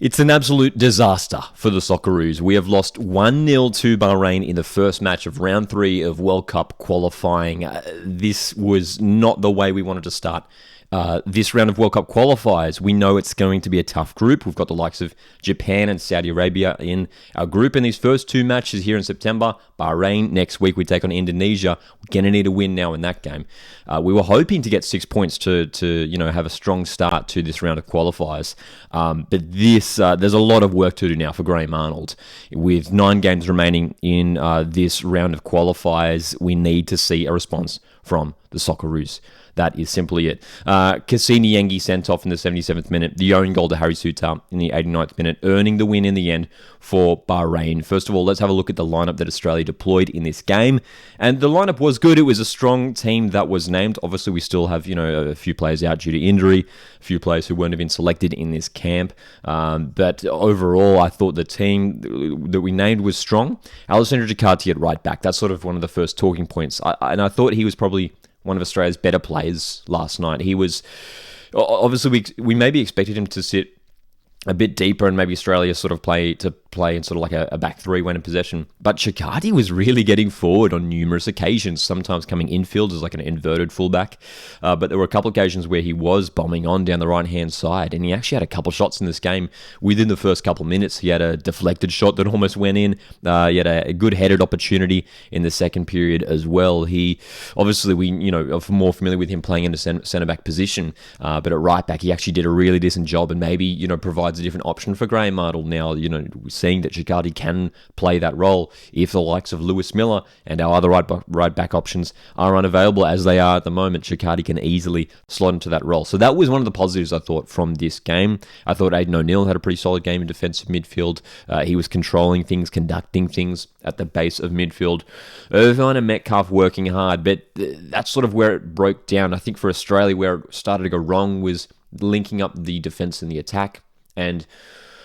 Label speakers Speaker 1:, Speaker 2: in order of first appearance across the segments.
Speaker 1: It's an absolute disaster for the Socceroos. We have lost 1-0 to Bahrain in the first match of round 3 of World Cup qualifying. This was not the way we wanted to start this round of World Cup qualifiers. We know it's going to be a tough group. We've got the likes of Japan and Saudi Arabia in our group. In these first 2 matches here in September, Bahrain, next week we take on Indonesia. We're going to need a win now in that game. We were hoping to get 6 points to have a strong start to this round of qualifiers. But there's a lot of work to do now for Graham Arnold. With 9 games remaining in this round of qualifiers, we need to see a response from the Socceroos. That is simply it. Cassini Yengi sent off in the 77th minute. The own goal to Harry Suter in the 89th minute, earning the win in the end for Bahrain. First of all, let's have a look at the lineup that Australia deployed in this game. And the lineup was good. It was a strong team that was named. Obviously, we still have, a few players out due to injury, a few players who weren't even selected in this camp. But overall, I thought the team that we named was strong. Alessandro Gicardi at right back. That's sort of one of the first talking points. And I thought he was probably one of Australia's better players last night. He was, obviously, we maybe expected him to sit a bit deeper and maybe Australia sort of play in sort of like a back three when in possession. But Gicardi was really getting forward on numerous occasions, sometimes coming infield as like an inverted fullback. But there were a couple of occasions where he was bombing on down the right-hand side, and he actually had a couple of shots in this game within the first couple of minutes. He had a deflected shot that almost went in. He had a good headed opportunity in the second period as well. He, obviously, we are more familiar with him playing in the centre-back position, but at right-back, he actually did a really decent job and maybe, provides a different option for Graham Arnold now, seeing that Gicardi can play that role if the likes of Lewis Miller and our other right back options are unavailable as they are at the moment. Gicardi can easily slot into that role. So that was one of the positives I thought from this game. I thought Aidan O'Neill had a pretty solid game in defensive midfield. He was controlling things, conducting things at the base of midfield. Irvine and Metcalf working hard, but that's sort of where it broke down. I think for Australia, where it started to go wrong was linking up the defense and the attack. And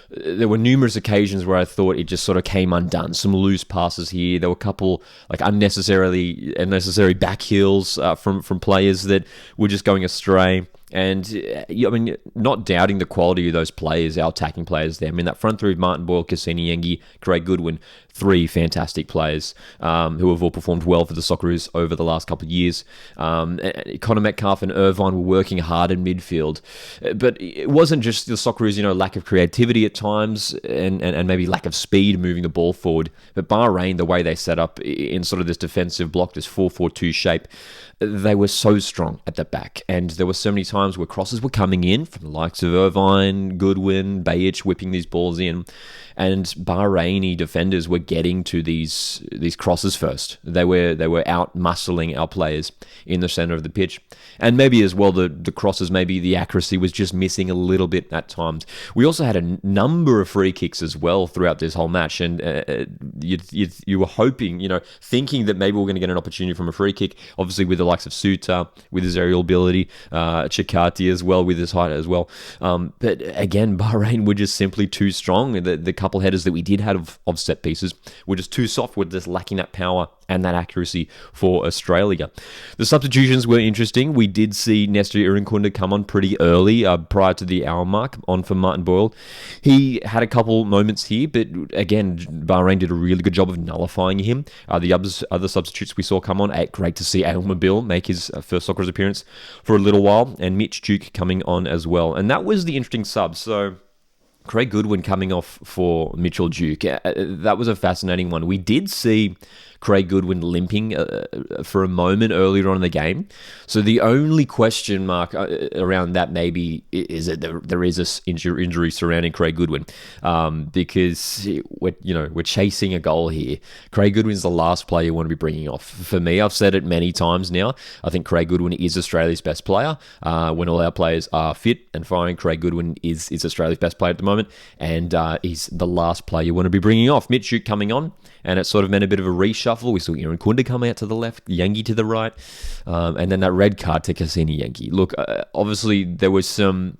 Speaker 1: there were numerous occasions where I thought it just sort of came undone. Some loose passes here. There were a couple like unnecessary back heels from players that were just going astray. And, not doubting the quality of those players, our attacking players there. that front three of Martin Boyle, Cassini Yengi, Craig Goodwin, 3 fantastic players who have all performed well for the Socceroos over the last couple of years. Connor Metcalf and Irvine were working hard in midfield. But it wasn't just the Socceroos, lack of creativity at times and maybe lack of speed moving the ball forward. But Bahrain, the way they set up in sort of this defensive block, this 4-4-2 shape, they were so strong at the back. And there were so many times where crosses were coming in from the likes of Irvine, Goodwin, Bajic whipping these balls in. And Bahraini defenders were getting to these crosses first. They were out muscling our players in the center of the pitch. And maybe as well the crosses, maybe the accuracy was just missing a little bit at times. We also had a number of free kicks as well throughout this whole match. And you were hoping, thinking that maybe we're going to get an opportunity from a free kick. Obviously with the likes of Suter, with his aerial ability, Chikati as well, with his height as well. But again, Bahrain were just simply too strong. The couple headers that we did have of set pieces were just too soft, were just lacking that power and that accuracy for Australia. The substitutions were interesting. We did see Nestor Irinkunda come on pretty early, prior to the hour mark, on for Martin Boyle. He had a couple moments here, but again, Bahrain did a really good job of nullifying him. The other substitutes we saw come on, great to see Ailmabil make his first Socceroos appearance for a little while, and Mitch Duke coming on as well. And that was the interesting sub. So Craig Goodwin coming off for Mitchell Duke. That was a fascinating one. We did see Craig Goodwin limping for a moment earlier on in the game. So the only question mark around that maybe is that there is this injury surrounding Craig Goodwin, because we're chasing a goal here. Craig Goodwin's the last player you want to be bringing off. For me, I've said it many times now. I think Craig Goodwin is Australia's best player. When all our players are fit and firing, Craig Goodwin is Australia's best player at the moment, and he's the last player you want to be bringing off. Mitch Duke coming on, and it sort of meant a bit of a reshuffle. We saw Irinkunda come out to the left, Yengi to the right, and then that red card to Cassini Yengi. Look, obviously there was some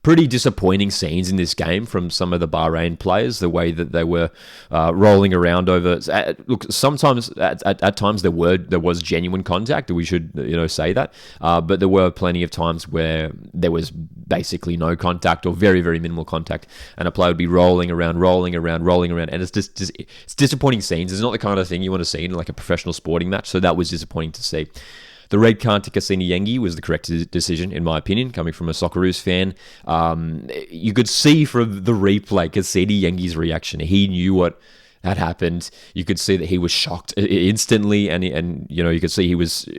Speaker 1: pretty disappointing scenes in this game from some of the Bahrain players, the way that they were rolling around over. Look, sometimes at times there was genuine contact. We should say that, but there were plenty of times where there was basically no contact or very very minimal contact, and a player would be rolling around, and it's just it's disappointing scenes. It's not the kind of thing you want to see in like a professional sporting match. So that was disappointing to see. The red card to Yengi was the correct decision, in my opinion, coming from a Socceroos fan. You could see from the replay Yengi's reaction. He knew what had happened. You could see that he was shocked instantly, and you could see he was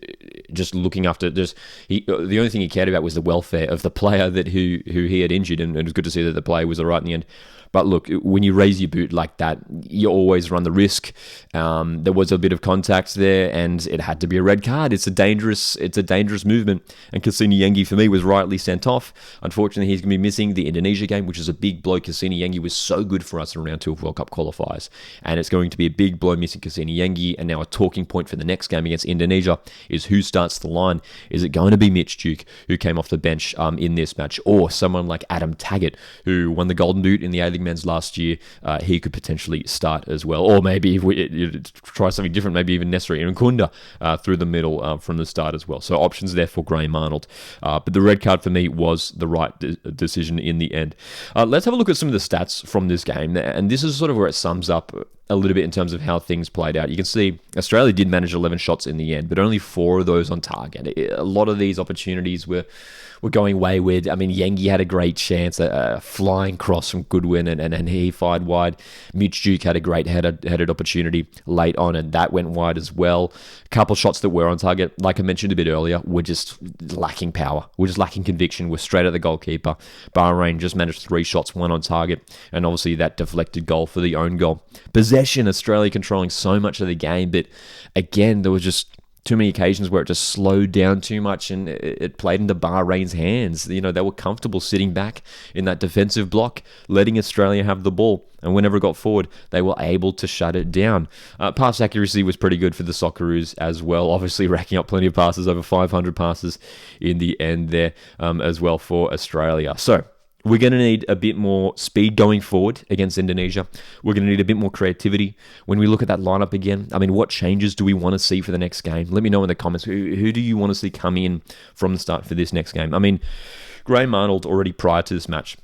Speaker 1: just looking after. The only thing he cared about was the welfare of the player who he had injured, and it was good to see that the player was all right in the end. But look, when you raise your boot like that, you always run the risk. There was a bit of contact there, and it had to be a red card. It's a dangerous movement. And Yengi, for me, was rightly sent off. Unfortunately, he's going to be missing the Indonesia game, which is a big blow. Yengi was so good for us in round 2 of World Cup qualifiers. And it's going to be a big blow missing Yengi. And now a talking point for the next game against Indonesia is who starts the line. Is it going to be Mitch Duke, who came off the bench in this match, or someone like Adam Taggart, who won the Golden Boot in the A-League men's last year? He could potentially start as well. Or maybe if we try something different, maybe even Nesri Irankunda through the middle from the start as well. So options there for Graham Arnold. But the red card for me was the right decision in the end. Let's have a look at some of the stats from this game. And this is sort of where it sums up a little bit in terms of how things played out. You can see Australia did manage 11 shots in the end, but only 4 of those on target. A lot of these opportunities were going wayward. I mean, Yengi had a great chance, a flying cross from Goodwin, and he fired wide. Mitch Duke had a great headed opportunity late on, and that went wide as well. A couple shots that were on target, like I mentioned a bit earlier, were just lacking power. We're just lacking conviction. We're straight at the goalkeeper. Bahrain just managed 3 shots, 1 on target, and obviously that deflected goal for the own goal. Possession, Australia controlling so much of the game, but again, there was just too many occasions where it just slowed down too much, and it played into Bahrain's hands. They were comfortable sitting back in that defensive block, letting Australia have the ball. And whenever it got forward, they were able to shut it down. Pass accuracy was pretty good for the Socceroos as well, obviously racking up plenty of passes, over 500 passes in the end there as well for Australia. So we're going to need a bit more speed going forward against Indonesia. We're going to need a bit more creativity. When we look at that lineup again, I mean, what changes do we want to see for the next game? Let me know in the comments. Who do you want to see come in from the start for this next game? I mean, Graham Arnold already prior to this match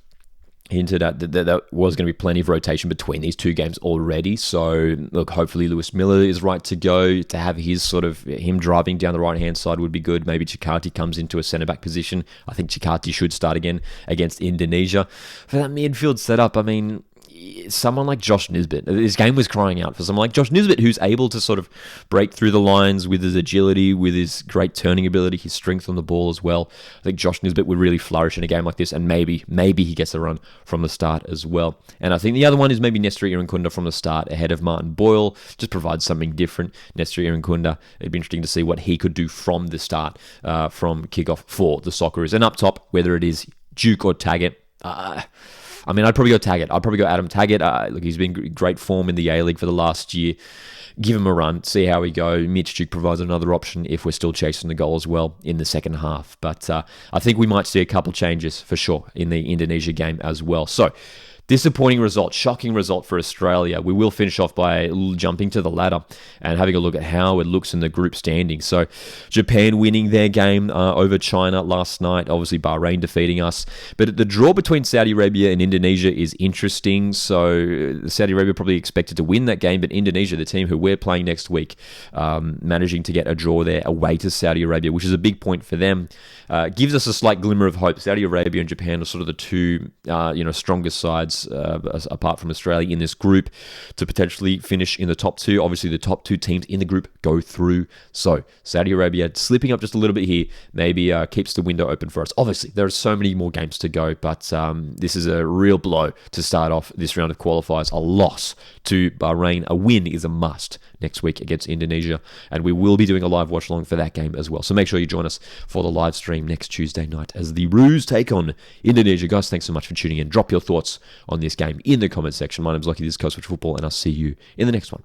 Speaker 1: hinted at that there was going to be plenty of rotation between these 2 games already. So, look, hopefully Lewis Miller is right to go. To have him driving down the right-hand side would be good. Maybe Chikati comes into a centre-back position. I think Chikati should start again against Indonesia. For that midfield setup, I mean, someone like Josh Nisbet, his game was crying out for someone like Josh Nisbet, who's able to sort of break through the lines with his agility, with his great turning ability, his strength on the ball as well. I think Josh Nisbet would really flourish in a game like this, and maybe he gets a run from the start as well. And I think the other one is maybe Nesri Irankunda from the start ahead of Martin Boyle, just provides something different. Nesri Irankunda, it'd be interesting to see what he could do from the start, from kickoff for the Socceroos. And up top, whether it is Duke or Taggart, I mean, I'd probably go Taggart. I'd probably go Adam Taggart. Look, he's been great form in the A-League for the last year. Give him a run, see how we go. Mitch Duke provides another option if we're still chasing the goal as well in the second half. But I think we might see a couple changes for sure in the Indonesia game as well. So, disappointing result, shocking result for Australia. We will finish off by jumping to the ladder and having a look at how it looks in the group standing. So Japan winning their game over China last night. Obviously Bahrain defeating us. But the draw between Saudi Arabia and Indonesia is interesting. So Saudi Arabia probably expected to win that game, but Indonesia, the team who we're playing next week, managing to get a draw there away to Saudi Arabia, which is a big point for them. Gives us a slight glimmer of hope. Saudi Arabia and Japan are sort of the 2 strongest sides apart from Australia in this group to potentially finish in the top 2. Obviously, the top 2 teams in the group go through. So Saudi Arabia slipping up just a little bit here maybe keeps the window open for us. Obviously, there are so many more games to go, but this is a real blow to start off this round of qualifiers. A loss to Bahrain. A win is a must next week against Indonesia, and we will be doing a live watch along for that game as well. So make sure you join us for the live stream next Tuesday night as the Roos take on Indonesia. Guys, thanks so much for tuning in. Drop your thoughts on this game in the comment section. My name's Lucky, this is Coast Football, and I'll see you in the next one.